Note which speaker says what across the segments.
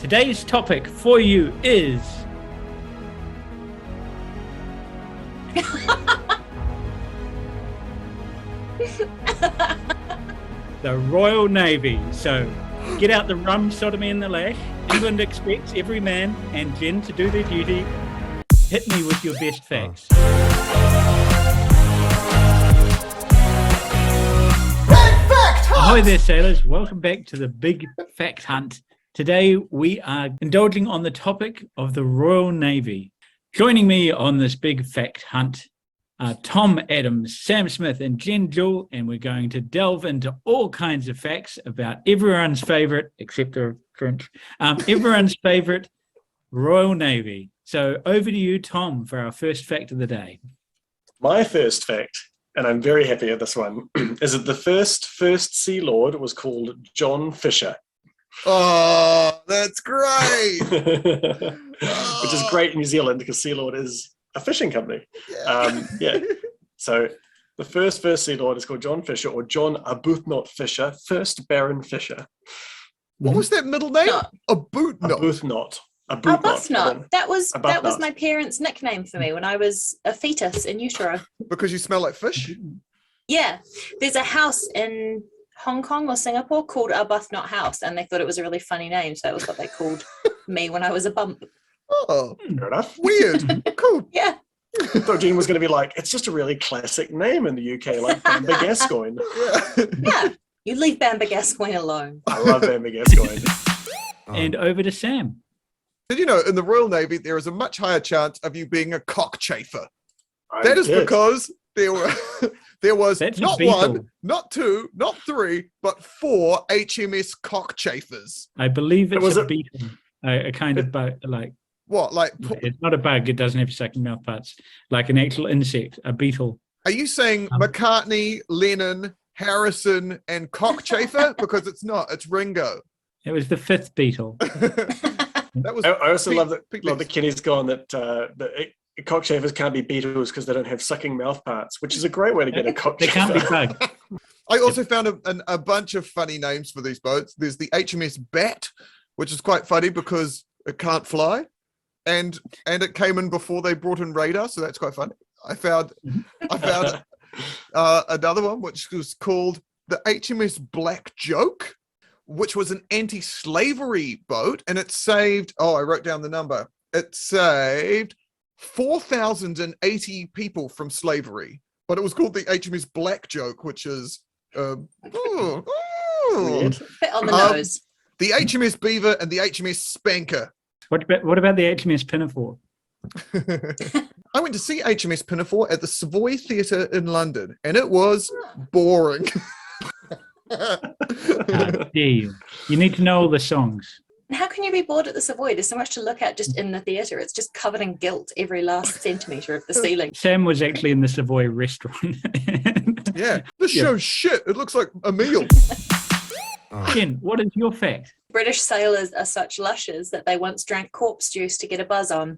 Speaker 1: Today's topic for you is the Royal Navy. So get out the rum, sodomy and the lash. England expects every man and Jen to do their duty. Hit me with your best facts. Ahoy there, sailors. Welcome back to the Big Fact Hunt. Today we are indulging on the topic of the Royal Navy. Joining me on this Big Fact Hunt are Thom Adams, Sam Smith and Jewell, and we're going to delve into all kinds of facts about everyone's favourite, except the French, everyone's favourite Royal Navy. So over to you, Thom, for our first fact of the day.
Speaker 2: My first fact, and I'm very happy at this one, is that the first Sea Lord was called John Fisher.
Speaker 3: Oh, that's great.
Speaker 2: Which is great in New Zealand because Sea Lord is a fishing company.
Speaker 3: Yeah.
Speaker 2: So the first Sea Lord is called John Fisher, or John Arbuthnot Fisher, first Baron Fisher.
Speaker 3: What was that middle name? Arbuthnot.
Speaker 4: Arbuthnot. That was my parents' nickname for me when I was a fetus in utero.
Speaker 3: Because you smell like fish?
Speaker 4: Yeah. There's a house in Hong Kong or Singapore called Arbuthnot House, and they thought it was a really funny name, so that was what they called me when I was a bump.
Speaker 3: Oh,
Speaker 2: fair enough.
Speaker 3: Weird. Cool.
Speaker 4: Yeah.
Speaker 2: I thought Jean was going to be like, it's just a really classic name in the UK, like Bamber Gascoigne.
Speaker 4: Yeah. You leave Bamber Gascoigne alone.
Speaker 2: I love Bamber Gascoigne.
Speaker 1: And over to Sam.
Speaker 3: Did you know in the Royal Navy there is a much higher chance of you being a cockchafer?
Speaker 2: I
Speaker 3: That is
Speaker 2: did.
Speaker 3: because there was
Speaker 1: That's a
Speaker 3: not
Speaker 1: beetle.
Speaker 3: one, not two, not three, but 4 HMS cockchafers.
Speaker 1: I believe it's
Speaker 2: Was
Speaker 1: a
Speaker 2: it-
Speaker 1: beetle, a kind of bug, like,
Speaker 3: What, like,
Speaker 1: it's not a bug, it doesn't have sucking mouth parts, like an actual insect, a beetle.
Speaker 3: are you saying McCartney, Lennon, Harrison, and cockchafer? Because it's not, it's Ringo.
Speaker 1: It was the fifth beetle.
Speaker 3: That was
Speaker 2: I also
Speaker 3: Pete-
Speaker 2: love that
Speaker 3: Pete
Speaker 2: Kenny's gone that cockchafers can't be beetles because they don't have sucking mouth parts, which is a great way to get a
Speaker 1: They can't be
Speaker 2: cockchafer.
Speaker 1: bugged.
Speaker 3: I also found a bunch of funny names for these boats. There's the HMS Bat, which is quite funny because it can't fly, and it came in before they brought in radar, so that's quite funny. I found another one which was called the HMS Black Joke, which was an anti-slavery boat, and it saved. Oh, I wrote down the number. It saved 4,080 people from slavery, but it was called the HMS Black Joke, which is
Speaker 2: Weird.
Speaker 4: Bit on the nose.
Speaker 3: the HMS Beaver and the HMS Spanker.
Speaker 1: What about the HMS Pinafore?
Speaker 3: I went to see HMS Pinafore at the Savoy Theatre in London, and it was boring.
Speaker 1: How dare you? You need to know all the songs.
Speaker 4: How can you be bored at the Savoy? There's so much to look at just in the theatre. It's just covered in gilt every last centimetre of the ceiling.
Speaker 1: Sam was actually in the Savoy restaurant.
Speaker 3: Yeah, this show's shit. It looks like a meal.
Speaker 1: Jen, what is your fact?
Speaker 4: British sailors are such lushers that they once drank corpse juice to get a buzz on.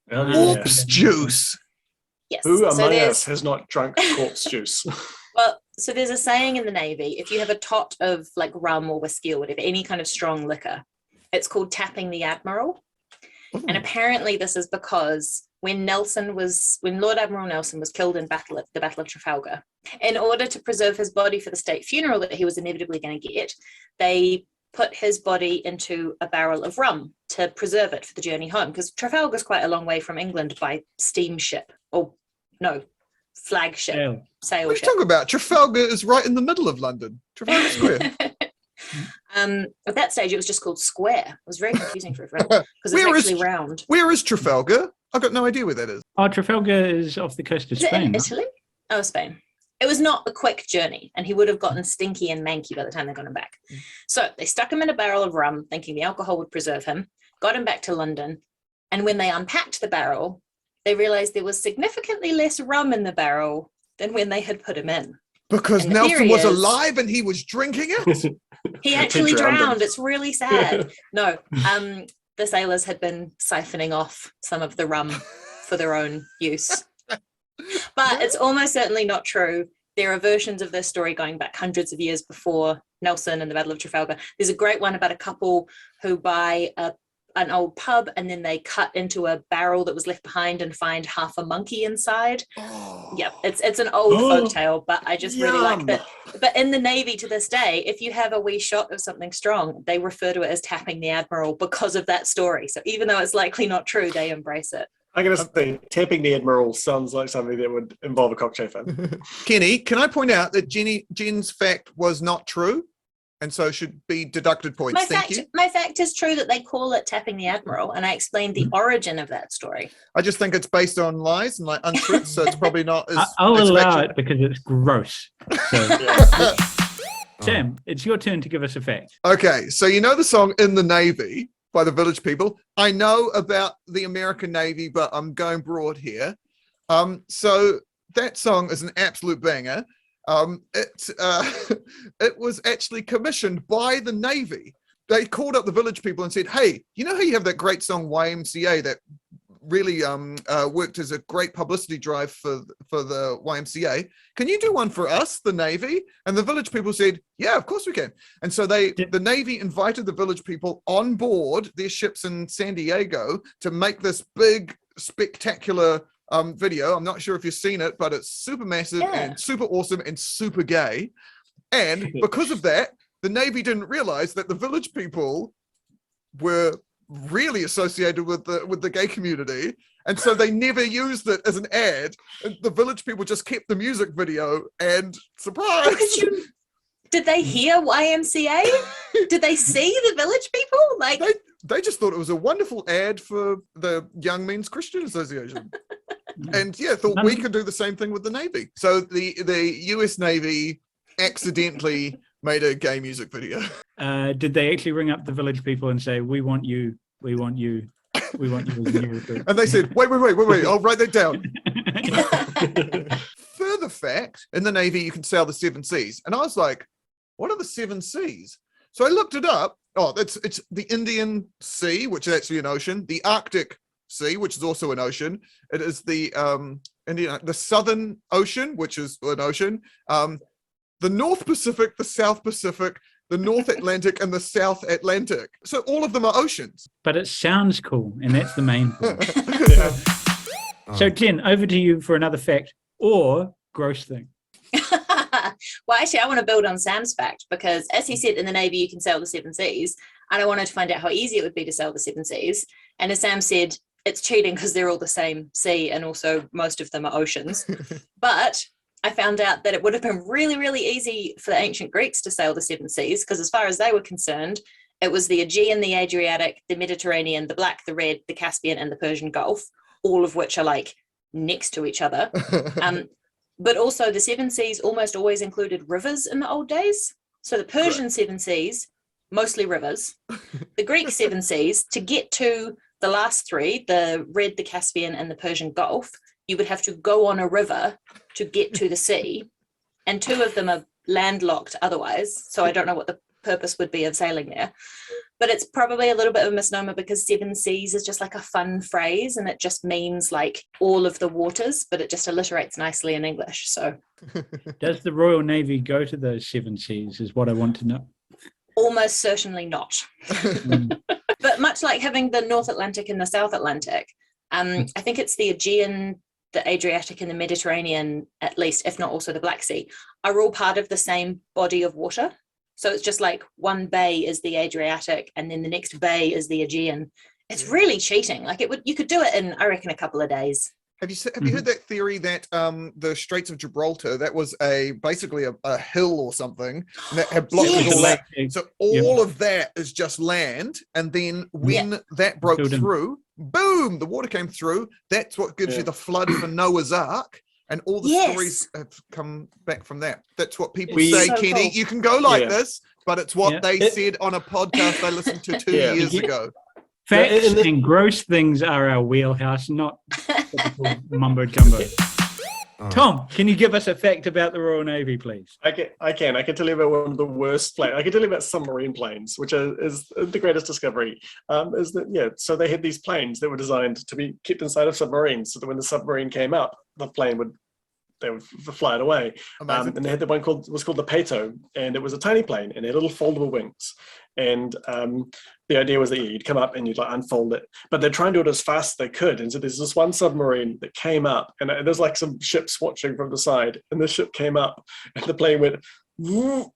Speaker 2: Well, yeah.
Speaker 3: Corpse juice.
Speaker 4: Yes.
Speaker 2: Who
Speaker 4: So
Speaker 2: among
Speaker 4: there's-
Speaker 2: us has not drunk corpse juice?
Speaker 4: Well, so there's a saying in the Navy, if you have a tot of like rum or whiskey or whatever, any kind of strong liquor, it's called tapping the admiral. And apparently this is because when Lord Admiral Nelson was killed in the Battle of Trafalgar, in order to preserve his body for the state funeral that he was inevitably going to get, they put his body into a barrel of rum to preserve it for the journey home, because Trafalgar's quite a long way from England by steamship, or no, flagship,
Speaker 1: Sail.
Speaker 3: What
Speaker 4: sail
Speaker 3: are you
Speaker 4: ship.
Speaker 3: talking about? Trafalgar is right in the middle of London. Trafalgar Square.
Speaker 4: At that stage, it was just called Square. It was very confusing for everyone because
Speaker 3: Where
Speaker 4: it's
Speaker 3: is-
Speaker 4: actually round.
Speaker 3: Where is Trafalgar? I've got no idea where that is.
Speaker 1: Oh, Trafalgar is off the coast of
Speaker 4: Is it in
Speaker 1: Spain.
Speaker 4: Italy? Oh, Spain. It was not a quick journey, and he would have gotten stinky and manky by the time they got him back. So they stuck him in a barrel of rum, thinking the alcohol would preserve him, got him back to London, and when they unpacked the barrel, they realized there was significantly less rum in the barrel than when they had put him in.
Speaker 3: Because
Speaker 4: And the
Speaker 3: Nelson
Speaker 4: theory
Speaker 3: was
Speaker 4: is-
Speaker 3: alive and he was drinking it?
Speaker 4: He actually
Speaker 2: drowned him.
Speaker 4: drowned. It's really sad. No, the sailors had been siphoning off some of the rum for their own use. But it's almost certainly not true. There are versions of this story going back hundreds of years before Nelson and the Battle of Trafalgar. There's a great one about a couple who buy an old pub and then they cut into a barrel that was left behind and find half a monkey inside. Yep, it's an old folk tale, but I just really like that. But in the Navy to this day, if you have a wee shot of something strong, they refer to it as tapping the Admiral because of that story. So even though it's likely not true, they embrace it.
Speaker 2: I'm going to say tapping the Admiral sounds like something that would involve a cockchafer.
Speaker 3: Kenny, can I point out that Jen's fact was not true? And so should be deducted points.
Speaker 4: My fact is true that they call it tapping the Admiral, and I explained the origin of that story.
Speaker 3: I just think it's based on lies and like untruths, so it's probably not as.
Speaker 1: I'll
Speaker 3: as
Speaker 1: allow
Speaker 3: factual.
Speaker 1: it because it's gross. So. Sam, it's your turn to give us a fact.
Speaker 3: Okay, so you know the song "In the Navy" by the Village People. I know about the American Navy, but I'm going broad here. So that song is an absolute banger. It was actually commissioned by the Navy. They called up the Village People and said, hey, you know how you have that great song YMCA that really worked as a great publicity drive for the YMCA? Can you do one for us, the Navy? And the Village People said, yeah, of course we can. And so the Navy invited the Village People on board their ships in San Diego to make this big, spectacular video. I'm not sure if you've seen it, but it's super massive and super awesome and super gay. And because of that, the Navy didn't realize that the Village People were really associated with the gay community, and so they never used it as an ad. And the Village People just kept the music video, and surprise.
Speaker 4: Did they hear YMCA? Did they see the Village People? Like
Speaker 3: they just thought it was a wonderful ad for the Young Men's Christian Association. And thought we could do the same thing with the Navy. So the US Navy accidentally made a gay music video.
Speaker 1: Did they actually ring up the Village People and say, we want you as new recruit?
Speaker 3: And they said, wait, I'll write that down. Further fact, in the Navy, you can sail the 7 seas. And I was like, what are the 7 seas? So I looked it up. It's the Indian Sea, which is actually an ocean, the Arctic Sea, which is also an ocean. It is the Southern Ocean, which is an ocean, the North Pacific, the South Pacific, the North Atlantic, and the South Atlantic. So all of them are oceans.
Speaker 1: But it sounds cool, and that's the main thing. So Jen, over to you for another fact or gross thing.
Speaker 4: Well, actually, I want to build on Sam's fact because, as he said, in the Navy, you can sail the 7 seas. And I wanted to find out how easy it would be to sail the 7 seas. And as Sam said, it's cheating because they're all the same sea, and also most of them are oceans. But I found out that it would have been really, really easy for the ancient Greeks to sail the 7 seas because, as far as they were concerned, it was the Aegean, the Adriatic, the Mediterranean, the Black, the Red, the Caspian, and the Persian Gulf, all of which are like next to each other. But also the 7 seas almost always included rivers in the old days. So the Persian 7 seas, mostly rivers. The Greek 7 seas, to get to the last 3, the Red, the Caspian, and the Persian Gulf, you would have to go on a river to get to the sea. And 2 of them are landlocked otherwise. So I don't know what the purpose would be of sailing there. But it's probably a little bit of a misnomer because 7 seas is just like a fun phrase and it just means like all of the waters, but it just alliterates nicely in English. So
Speaker 1: does the Royal Navy go to those 7 seas is what I want to know.
Speaker 4: Almost certainly not. But much like having the North Atlantic and the South Atlantic, I think it's the Aegean, the Adriatic, and the Mediterranean, at least, if not also the Black Sea, are all part of the same body of water. So it's just like one bay is the Adriatic and then the next bay is the Aegean. It's really cheating. Like you could do it in, I reckon, a couple of days.
Speaker 3: Have you heard that theory that the Straits of Gibraltar, that was basically a hill or something that had blocked all that. So all of that is just land. And then when that broke through, boom, the water came through. That's what gives you the flood for Noah's Ark. And all the stories have come back from that. That's what people say, so Kenny. Cool. You can go like this, but it's what they said on a podcast they listened to 2 years ago.
Speaker 1: Facts and gross things are our wheelhouse, not mumbo jumbo. Thom, can you give us a fact about the Royal Navy, please?
Speaker 2: I can. I can tell you about one of the worst planes. I can tell you about submarine planes, which is the greatest discovery. So they had these planes that were designed to be kept inside of submarines, so that when the submarine came up, the plane would would fly it away.
Speaker 3: Amazing.
Speaker 2: And they had the one called the Pato, and it was a tiny plane, and it had little foldable wings. And the idea was that you'd come up and you'd like unfold it, but they'd try and do it as fast as they could. And so there's this one submarine that came up, and there's like some ships watching from the side, and the ship came up, and the plane went, and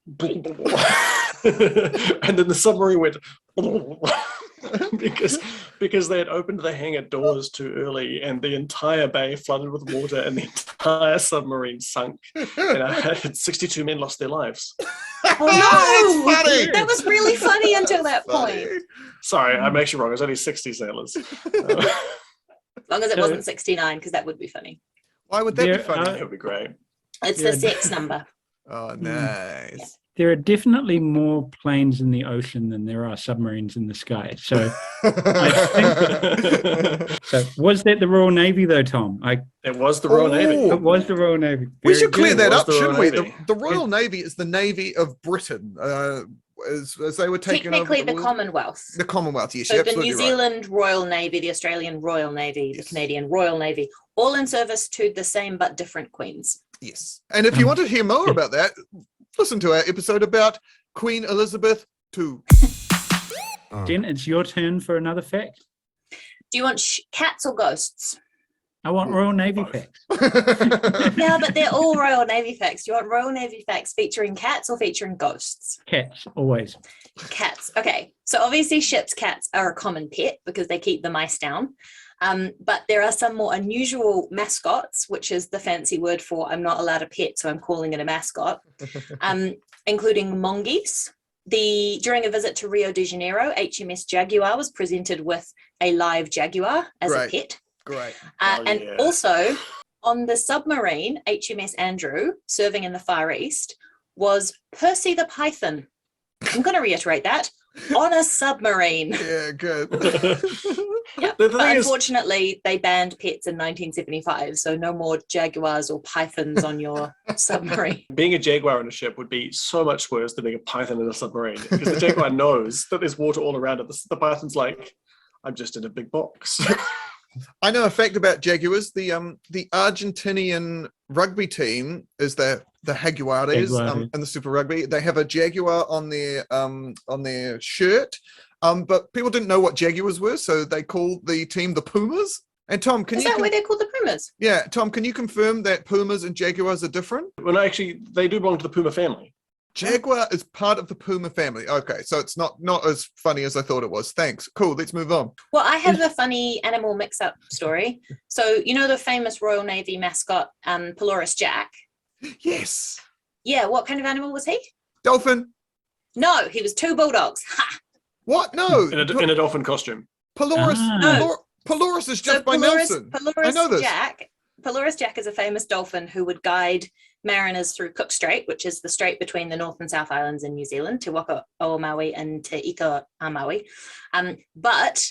Speaker 2: then the submarine went. because they had opened the hangar doors too early, and the entire bay flooded with water, and the entire submarine sunk, and 62 men lost their lives.
Speaker 4: Oh no!
Speaker 3: That's funny.
Speaker 4: That was really funny until that point.
Speaker 2: Sorry, I'm actually wrong. It was only 60 sailors.
Speaker 4: As long as it wasn't 69, because that would be funny.
Speaker 3: Why would that be funny?
Speaker 2: It would be great.
Speaker 4: It's the sex number.
Speaker 3: Oh, nice.
Speaker 4: Yeah.
Speaker 1: There are definitely more planes in the ocean than there are submarines in the sky. So, so was that the Royal Navy though, Tom?
Speaker 2: It was the Royal Navy.
Speaker 1: It was the Royal Navy.
Speaker 3: We
Speaker 1: Very
Speaker 3: should clear
Speaker 1: good.
Speaker 3: that
Speaker 2: was
Speaker 3: up,
Speaker 2: the Royal
Speaker 3: shouldn't we?
Speaker 2: Navy.
Speaker 3: The Royal Navy is the Navy of Britain, as they were taking
Speaker 4: Technically,
Speaker 3: over
Speaker 4: the Commonwealth.
Speaker 3: The Commonwealth, yes,
Speaker 4: So
Speaker 3: you're
Speaker 4: the
Speaker 3: absolutely
Speaker 4: New
Speaker 3: right.
Speaker 4: Zealand Royal Navy, the Australian Royal Navy,
Speaker 3: Yes.
Speaker 4: the Canadian Royal Navy, all in service to the same but different queens.
Speaker 3: Yes. And if you want to hear more about that, listen to our episode about Queen Elizabeth II.
Speaker 1: Jen, it's your turn for another fact.
Speaker 4: Do you want cats or ghosts?
Speaker 1: I want Royal Navy
Speaker 2: Both.
Speaker 1: facts.
Speaker 4: Yeah, but they're all Royal Navy facts. Do you want Royal Navy facts featuring cats or featuring ghosts?
Speaker 1: Cats, always.
Speaker 4: Cats. Okay. So obviously ship's cats are a common pet because they keep the mice down. But there are some more unusual mascots, which is the fancy word for I'm not allowed a pet, so I'm calling it a mascot, including mongoose. During a visit to Rio de Janeiro, HMS Jaguar was presented with a live jaguar as
Speaker 3: Great.
Speaker 4: a pet.
Speaker 3: Great.
Speaker 4: And
Speaker 2: yeah.
Speaker 4: also on the submarine, HMS Andrew, serving in the Far East, was Percy the Python. I'm going to reiterate that. On a submarine.
Speaker 3: Yeah, good.
Speaker 4: Yeah.
Speaker 2: The
Speaker 4: But
Speaker 2: thing is,
Speaker 4: unfortunately, they banned pets in 1975, so no more jaguars or pythons on your submarine.
Speaker 2: being a jaguar on a ship would be so much worse than being a python in a submarine, because the jaguar knows that there's water all around it. The python's like, I'm just in a big box.
Speaker 3: I know a fact about jaguars. The Argentinian rugby team is the Jaguares
Speaker 1: Jaguares.
Speaker 3: in the Super Rugby. They have a jaguar on their shirt, but people didn't know what jaguars were, so they called the team the Pumas. And Tom,
Speaker 4: Is that why they're called the Pumas?
Speaker 3: yeah, Tom, can you confirm that Pumas and jaguars are different?
Speaker 2: Well, actually, they do belong to the puma family.
Speaker 3: Jaguar is part of the Puma family. Okay, so it's not as funny as I thought it was. Thanks. Cool. Let's move on.
Speaker 4: Well, I have a funny animal mix-up story. So, you know the famous Royal Navy mascot, Pelorus Jack?
Speaker 3: Yes.
Speaker 4: Yeah, what kind of animal was he?
Speaker 3: Dolphin.
Speaker 4: No, he was two bulldogs. Ha!
Speaker 3: What? No.
Speaker 2: In a dolphin costume.
Speaker 3: Pelorus.
Speaker 1: Ah.
Speaker 3: Pelorus is just
Speaker 4: So
Speaker 3: by Nelson. I know this.
Speaker 4: Pelorus Jack is a famous dolphin who would guide mariners through Cook Strait, which is the strait between the North and South Islands in New Zealand, Te Waka o Maui and Te Ika a Maui. But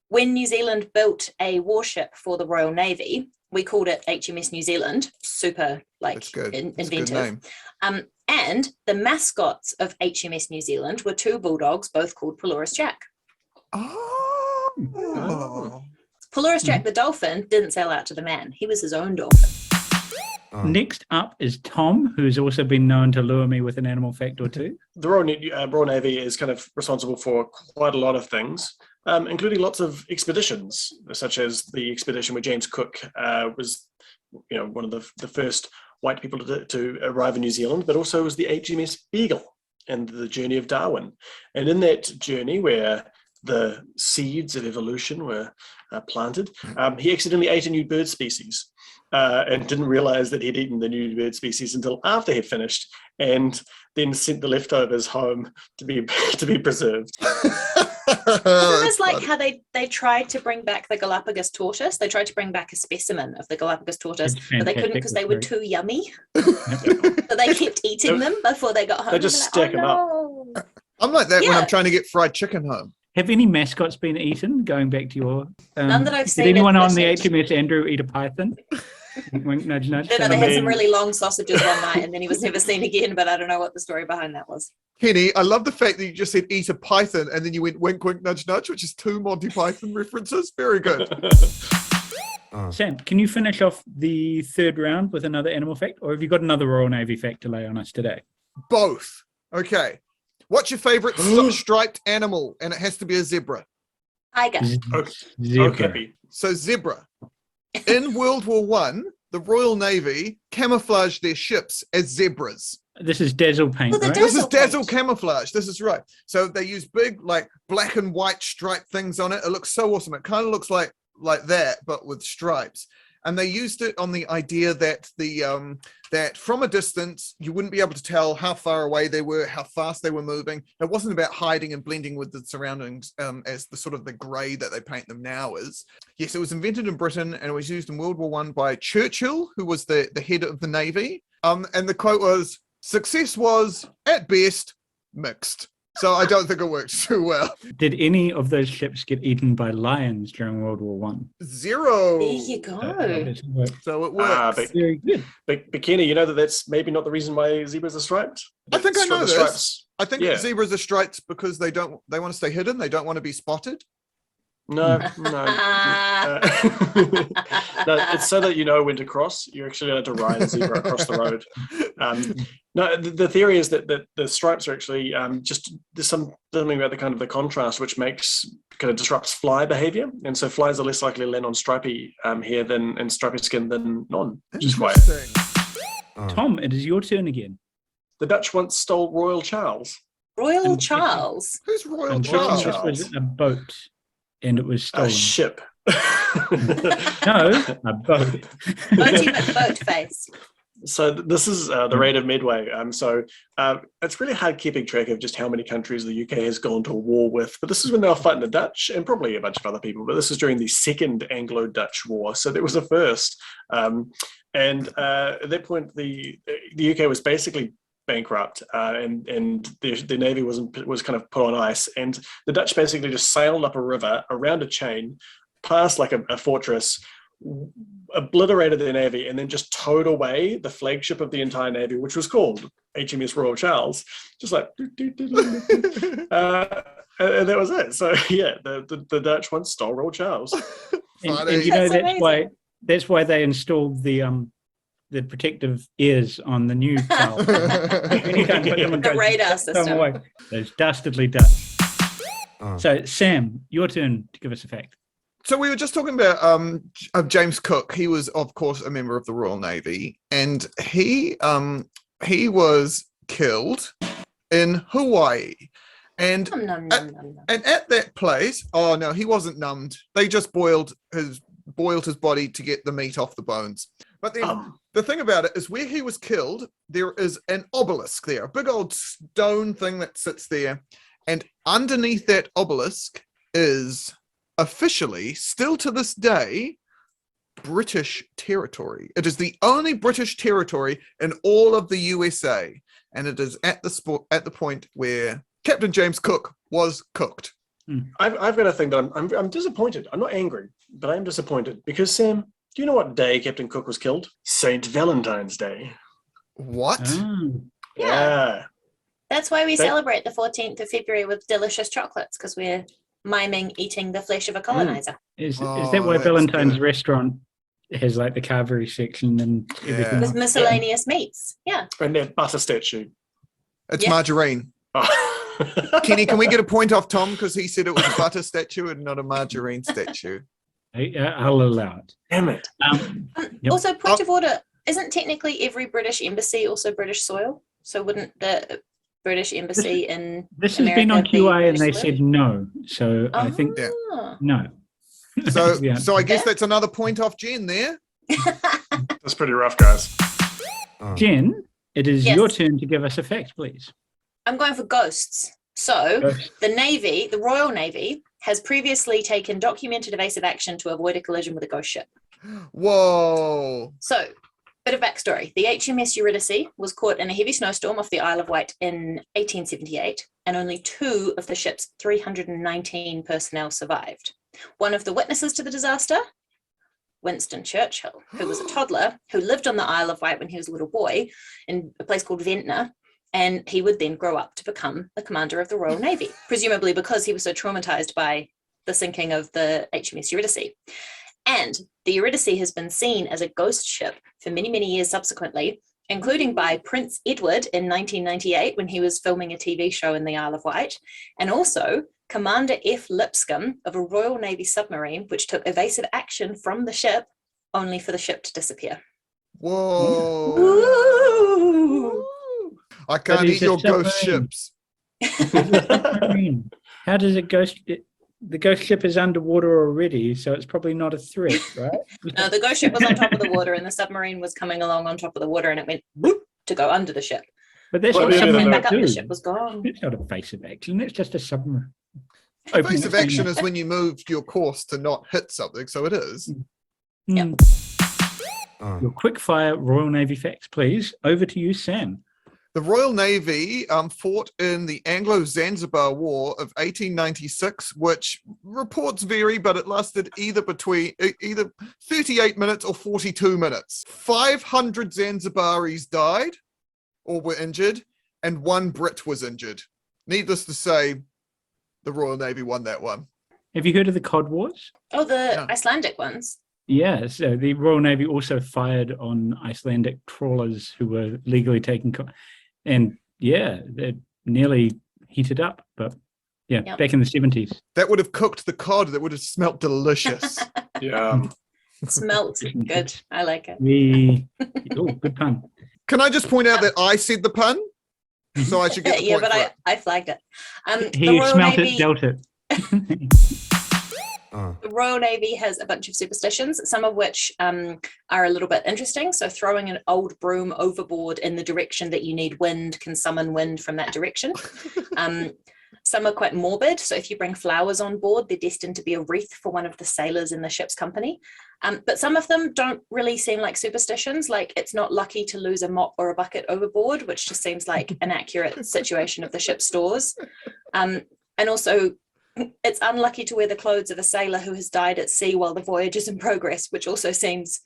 Speaker 4: when New Zealand built a warship for the Royal Navy, we called it HMS New Zealand. Super
Speaker 3: That's good. That's a good
Speaker 4: inventive.
Speaker 3: name.
Speaker 4: And the mascots of HMS New Zealand were two bulldogs, both called Pelorus Jack.
Speaker 3: Oh.
Speaker 4: Pelorus Jack the dolphin didn't sell out to the man. He was his own dolphin.
Speaker 1: Next up is Tom, who's also been known to lure me with an animal fact or two.
Speaker 2: The Royal Navy is kind of responsible for quite a lot of things, including lots of expeditions, such as the expedition where James Cook was, one of the first white people to arrive in New Zealand, but also was the HMS Beagle and the journey of Darwin. And in that journey, where the seeds of evolution were planted, he accidentally ate a new bird species. And didn't realize that he'd eaten the new bird species until after he'd finished, and then sent the leftovers home to be preserved.
Speaker 4: It's like how they tried to bring back the Galapagos tortoise. They tried to bring back a specimen of the Galapagos tortoise,
Speaker 1: It's
Speaker 4: but they couldn't
Speaker 1: fantastic,
Speaker 4: because they were
Speaker 1: that's
Speaker 4: too yummy. So they kept eating them before they got home.
Speaker 2: They just
Speaker 4: They're
Speaker 2: stack 'em up.
Speaker 4: "Oh, no."
Speaker 3: I'm like that when
Speaker 4: Yeah.
Speaker 3: I'm trying to get fried chicken home.
Speaker 1: Have any mascots been eaten? Going back to your
Speaker 4: None that I've seen
Speaker 1: Did anyone
Speaker 4: at
Speaker 1: on the
Speaker 4: this age.
Speaker 1: HMS Andrew eat a python? Wink, wink, nudge, nudge.
Speaker 4: No, they
Speaker 2: I
Speaker 4: had some
Speaker 2: mean-
Speaker 4: really long sausages one night, and then he was never seen again. But I don't know what the story behind that was.
Speaker 3: Henny, I love the fact that you just said eat a python and then you went wink, wink, nudge, nudge, which is two Monty Python references. Very good.
Speaker 1: Sam, can you finish off the third round with another animal fact, or have you got another Royal Navy fact to lay on us today?
Speaker 3: Both. Okay. What's your favorite striped animal? And it has to be a zebra.
Speaker 4: Tiger.
Speaker 1: Zebra.
Speaker 3: So zebra. In World War One, the Royal Navy camouflaged their ships as zebras.
Speaker 1: This is dazzle paint, right?
Speaker 3: This is dazzle camouflage. This is right. So they use big, like, black and white striped things on it. It looks so awesome. It kind of looks like that, but with stripes. And they used it on the idea that that from a distance you wouldn't be able to tell how far away they were, how fast they were moving. It wasn't about hiding and blending with the surroundings as the sort of the grey that they paint them now is. Yes, it was invented in Britain and it was used in World War One by Churchill, who was the head of the Navy. And the quote was, "Success was at best mixed." So I don't think it worked too well.
Speaker 1: Did any of those ships get eaten by lions during World War One?
Speaker 3: 0.
Speaker 4: There you go.
Speaker 3: So it works.
Speaker 1: Very good.
Speaker 2: But Kenny, you know that's maybe not the reason why zebras are striped?
Speaker 3: I think I know
Speaker 2: The
Speaker 3: this.
Speaker 2: stripes.
Speaker 3: I think zebras are striped because they want to stay hidden. They don't want to be spotted.
Speaker 2: No. No, it's so that you know when to cross. You're actually going to ride a zebra across the road. No, the theory is that the stripes are actually just there's something about the kind of the contrast which disrupts fly behavior, and so flies are less likely to land on stripy hair and stripy skin than non. Which is quite.
Speaker 1: Thom, it is your turn again.
Speaker 2: The Dutch once stole Royal Charles.
Speaker 4: Royal Charles.
Speaker 3: Who's Royal
Speaker 1: And
Speaker 3: Charles?
Speaker 1: this was a boat, and it was stolen.
Speaker 2: A ship.
Speaker 1: No, a boat.
Speaker 4: Ultimate boat face.
Speaker 2: So this is the Raid of Medway. It's really hard keeping track of just how many countries the UK has gone to war with. But this is when they were fighting the Dutch and probably a bunch of other people. But this is during the Second Anglo-Dutch War. So there was a first. And at that point, the UK was basically bankrupt, and the navy was kind of put on ice. And the Dutch basically just sailed up a river around a chain, past like a fortress, obliterated their navy, and then just towed away the flagship of the entire navy, which was called HMS Royal Charles. Just like, and that was it. So yeah, the Dutch once stole Royal Charles.
Speaker 1: and you know that's why they installed the protective ears on the new Charles.
Speaker 4: The radar system.
Speaker 1: Away. Those dastardly Dutch. So Sam, your turn to give us a fact.
Speaker 3: So we were just talking about James Cook. He was, of course, a member of the Royal Navy, and he was killed in Hawaii. And at that place, oh no, he wasn't numbed. They just boiled his body to get the meat off the bones. But then the thing about it is, where he was killed, there is an obelisk there, a big old stone thing that sits there, and underneath that obelisk is officially, still to this day, British territory. It is the only British territory in all of the USA, and it is at the point where Captain James Cook was cooked.
Speaker 2: I've got a thing that I'm disappointed. I'm not angry, but I'm disappointed because, Sam, do you know what day Captain Cook was killed? St. Valentine's Day.
Speaker 3: What?
Speaker 2: Yeah.
Speaker 4: That's why we celebrate the 14th of February with delicious chocolates, because we're miming eating the flesh of a colonizer.
Speaker 1: Is that why Valentine's restaurant has like the carvery section and everything?
Speaker 4: With miscellaneous meats. Yeah.
Speaker 2: And their butter statue.
Speaker 3: It's margarine. Kenny, can we get a point off Thom because he said it was a butter statue and not a margarine statue?
Speaker 1: I'll allow it.
Speaker 2: Damn it.
Speaker 4: Also, point of order, isn't technically every British embassy also British soil? So wouldn't the British embassy in
Speaker 1: This has been on QI and they said no. So I think no.
Speaker 3: So I guess that's another point off Jen there.
Speaker 2: That's pretty rough, guys.
Speaker 1: Jen, it is your turn to give us a fact, please.
Speaker 4: I'm going for ghosts. So the Royal Navy has previously taken documented evasive action to avoid a collision with a ghost ship.
Speaker 3: Whoa.
Speaker 4: So, bit of backstory. The HMS Eurydice was caught in a heavy snowstorm off the Isle of Wight in 1878, and only 2 of the ship's 319 personnel survived. One of the witnesses to the disaster, Winston Churchill, who was a toddler who lived on the Isle of Wight when he was a little boy in a place called Ventnor, and he would then grow up to become the commander of the Royal Navy, presumably because he was so traumatized by the sinking of the HMS Eurydice. And the Eurydice has been seen as a ghost ship for many, many years subsequently, including by Prince Edward in 1998 when he was filming a TV show in the Isle of Wight, and also Commander F. Lipscomb of a Royal Navy submarine, which took evasive action from the ship, only for the ship to disappear.
Speaker 3: Whoa.
Speaker 4: Ooh.
Speaker 3: I can't eat your ghost
Speaker 1: submarine.
Speaker 3: ships.
Speaker 1: How does it ghost? The ghost ship is underwater already, so it's probably not a threat, right?
Speaker 4: No, the ghost ship was on top of the water and the submarine was coming along on top of the water and it went boop to go under the ship.
Speaker 1: But that's
Speaker 2: Well,
Speaker 1: what
Speaker 2: yeah,
Speaker 4: Ship
Speaker 1: submarines
Speaker 4: went back up, the
Speaker 1: do.
Speaker 4: ship was gone.
Speaker 1: It's not evasive action. It's just a submarine.
Speaker 3: Evasive action is when you moved your course to not hit something, so it is.
Speaker 4: Yep.
Speaker 1: Your quick fire Royal Navy facts, please. Over to you, Sam.
Speaker 3: The Royal Navy fought in the Anglo-Zanzibar War of 1896, which reports vary, but it lasted either 38 minutes or 42 minutes. 500 Zanzibaris died or were injured, and 1 Brit was injured. Needless to say, the Royal Navy won that one.
Speaker 1: Have you heard of the Cod Wars?
Speaker 4: Oh, the
Speaker 3: Yeah.
Speaker 4: Icelandic ones.
Speaker 1: Yeah, so the Royal Navy also fired on Icelandic trawlers who were legally taking and yeah, they're nearly heated up, but yeah,
Speaker 4: Yep.
Speaker 1: back in the 70s.
Speaker 3: That would have cooked the cod. That would have smelt delicious.
Speaker 2: Yeah.
Speaker 4: Smelt good. I like it.
Speaker 1: Oh, good pun.
Speaker 3: Can I just point out that I said the pun? So I should get the
Speaker 4: Yeah,
Speaker 3: point
Speaker 4: but
Speaker 3: for it.
Speaker 4: I flagged it.
Speaker 1: He
Speaker 4: The Royal
Speaker 1: smelt
Speaker 4: Navy,
Speaker 1: it, dealt it.
Speaker 4: the Royal Navy has a bunch of superstitions, some of which are a little bit interesting. So throwing an old broom overboard in the direction that you need wind can summon wind from that direction. Some are quite morbid. So if you bring flowers on board, they're destined to be a wreath for one of the sailors in the ship's company. But some of them don't really seem like superstitions. Like it's not lucky to lose a mop or a bucket overboard, which just seems like an accurate situation of the ship's stores. And also, it's unlucky to wear the clothes of a sailor who has died at sea while the voyage is in progress, which also seems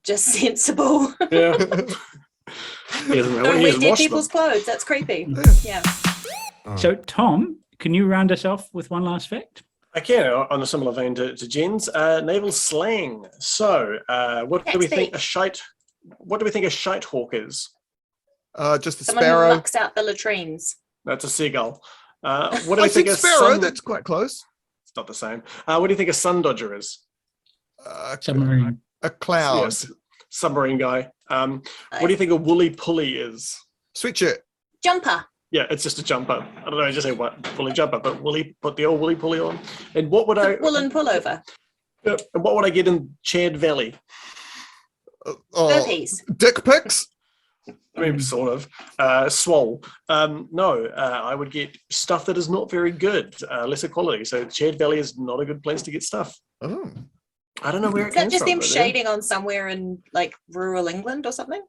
Speaker 4: just sensible.
Speaker 2: Yeah. He hasn't,
Speaker 4: Don't
Speaker 2: he
Speaker 4: wear
Speaker 2: hasn't
Speaker 4: dead
Speaker 2: washed them.
Speaker 4: people's clothes. That's creepy. Yeah.
Speaker 1: So, Tom, can you round us off with one last fact?
Speaker 2: I can, on a similar vein to Jen's, naval slang. So, what do we think a shite hawk is?
Speaker 3: Just a
Speaker 4: Someone who
Speaker 3: sparrow.
Speaker 4: mucks out the latrines.
Speaker 2: That's a seagull. What do
Speaker 3: I
Speaker 2: we think
Speaker 3: said
Speaker 2: a
Speaker 3: sparrow.
Speaker 2: sun...
Speaker 3: That's quite close.
Speaker 2: It's not the same. What do you think a sun dodger is?
Speaker 1: Submarine.
Speaker 3: A cloud.
Speaker 2: Yes, submarine guy. What do you think a woolly pulley is?
Speaker 3: Sweatshirt.
Speaker 4: Jumper.
Speaker 2: Yeah, it's just a jumper. I don't know, I just say what woolly jumper, but put the old woolly pulley on. And what would I
Speaker 4: Woolen pullover.
Speaker 2: and what would I get in Chad Valley?
Speaker 4: Burpees.
Speaker 3: Dick pics.
Speaker 2: I mean, sort of. Swole. No, I would get stuff that is not very good, lesser quality. So Chad Valley is not a good place to get stuff.
Speaker 3: Oh.
Speaker 2: I don't know where it
Speaker 4: Is that
Speaker 2: comes
Speaker 4: just
Speaker 2: from.
Speaker 4: them
Speaker 2: but,
Speaker 4: shading on somewhere in like rural England or something?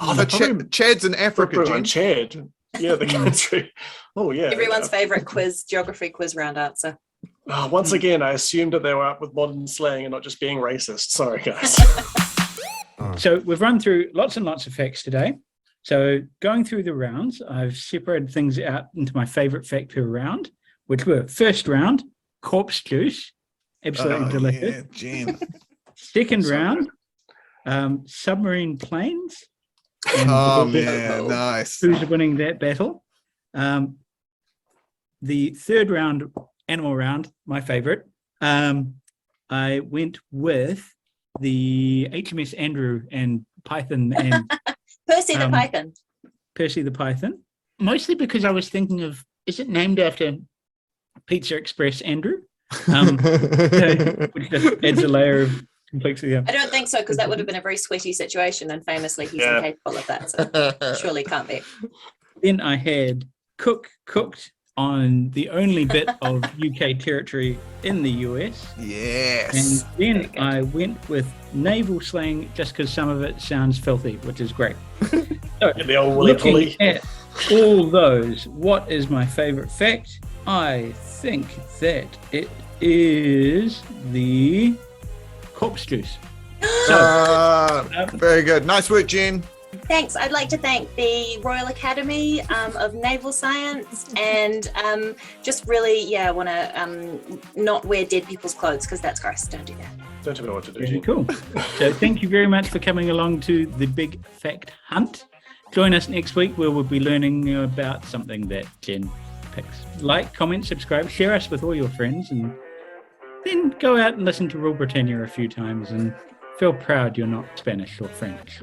Speaker 2: Oh, they're probably
Speaker 3: Chad's in Africa,
Speaker 2: on
Speaker 3: Jen.
Speaker 2: Chad. Yeah, the country. Oh, yeah.
Speaker 4: Everyone's favorite geography quiz round answer.
Speaker 2: Once again, I assumed that they were up with modern slang and not just being racist. Sorry, guys.
Speaker 1: So we've run through lots and lots of facts today. So going through the rounds, I've separated things out into my favorite fact per round, which were first round, corpse juice, absolutely delicious.
Speaker 3: Yeah, Jen.
Speaker 1: Second
Speaker 2: So
Speaker 1: round, submarine planes. And
Speaker 3: Oh, man. Nice.
Speaker 1: who's winning that battle? The third round, animal round, my favorite. I went with the HMS Andrew and Python and
Speaker 4: Percy the Python.
Speaker 1: Percy the Python, mostly because I was thinking of, is it named after Pizza Express Andrew? Which just adds a layer of complexity.
Speaker 4: I don't think so, because that would have been a very sweaty situation, and famously he's
Speaker 2: Yeah.
Speaker 4: incapable of that. So surely can't be.
Speaker 1: Then I had cooked on the only bit of UK territory in the US.
Speaker 3: Yes.
Speaker 1: And then I went with naval slang just because some of it sounds filthy, which is great. So,
Speaker 2: And the old woolly pulley.
Speaker 1: looking at all those, what is my favorite fact? I think that it is the corpse juice. So,
Speaker 3: Very good. Nice work, Jen.
Speaker 4: Thanks. I'd like to thank the Royal Academy of Naval Science, and just really, want to not wear dead people's clothes, because that's gross. Don't do that.
Speaker 2: Don't tell me what to do.
Speaker 1: Very cool. So thank you very much for coming along to the Big Fact Hunt. Join us next week where we'll be learning about something that Jen picks. Like, comment, subscribe, share us with all your friends, and then go out and listen to Rule Britannia a few times and feel proud you're not Spanish or French.